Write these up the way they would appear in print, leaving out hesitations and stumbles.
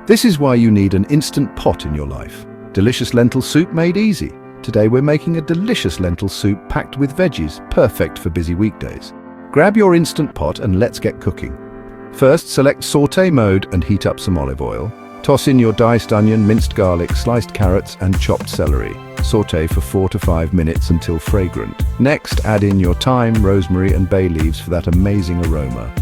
This is why you need an Instant Pot in your life. Delicious lentil soup made easy. Today we're making a delicious lentil soup packed with veggies, perfect for busy weekdays. Grab your Instant Pot and let's get cooking. First, select Sauté mode and heat up some olive oil. Toss in your diced onion, minced garlic, sliced carrots and chopped celery. Sauté for 4 to 5 minutes until fragrant. Next, add in your thyme, rosemary and bay leaves for that amazing aroma.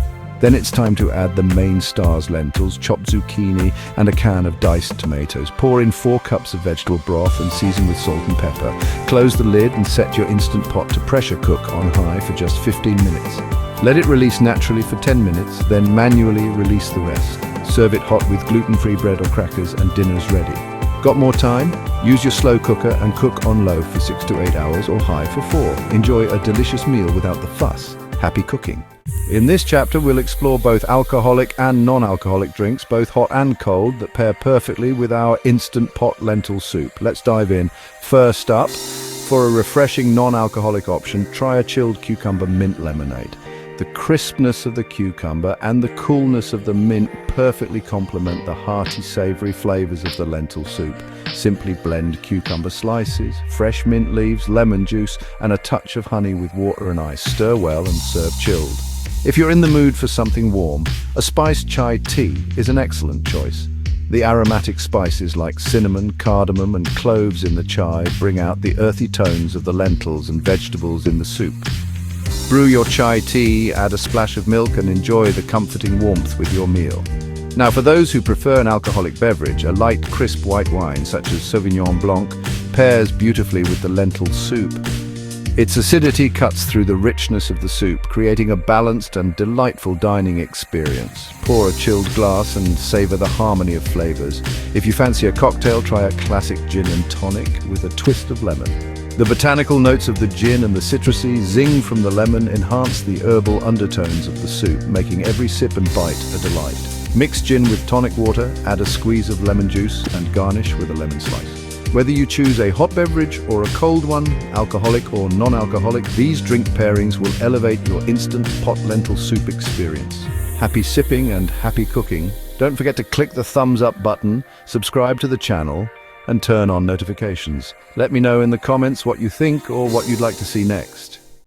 Then it's time to add the main star's lentils, chopped zucchini and a can of diced tomatoes. Pour in 4 cups of vegetable broth and season with salt and pepper. Close the lid and set your Instant Pot to pressure cook on high for just 15 minutes. Let it release naturally for 10 minutes, then manually release the rest. Serve it hot with gluten-free bread or crackers and dinner's ready. Got more time? Use your slow cooker and cook on low for 6 to 8 hours or high for 4. Enjoy a delicious meal without the fuss. Happy cooking. In this chapter, we'll explore both alcoholic and non-alcoholic drinks, both hot and cold, that pair perfectly with our Instant Pot Lentil Soup. Let's dive in. First up, for a refreshing non-alcoholic option, try a chilled cucumber mint lemonade. The crispness of the cucumber and the coolness of the mint perfectly complement the hearty, savoury flavours of the lentil soup. Simply blend cucumber slices, fresh mint leaves, lemon juice and a touch of honey with water and ice. Stir well and serve chilled. If you're in the mood for something warm, a spiced chai tea is an excellent choice. The aromatic spices like cinnamon, cardamom and cloves in the chai bring out the earthy tones of the lentils and vegetables in the soup. Brew your chai tea, add a splash of milk and enjoy the comforting warmth with your meal. Now for those who prefer an alcoholic beverage, a light, crisp white wine such as Sauvignon Blanc pairs beautifully with the lentil soup. Its acidity cuts through the richness of the soup, creating a balanced and delightful dining experience. Pour a chilled glass and savor the harmony of flavors. If you fancy a cocktail, try a classic gin and tonic with a twist of lemon. The botanical notes of the gin and the citrusy zing from the lemon enhance the herbal undertones of the soup, making every sip and bite a delight. Mix gin with tonic water, add a squeeze of lemon juice and garnish with a lemon slice. Whether you choose a hot beverage or a cold one, alcoholic or non-alcoholic, these drink pairings will elevate your Instant Pot Lentil Soup experience. Happy sipping and happy cooking. Don't forget to click the thumbs up button, subscribe to the channel, and turn on notifications. Let me know in the comments what you think or what you'd like to see next.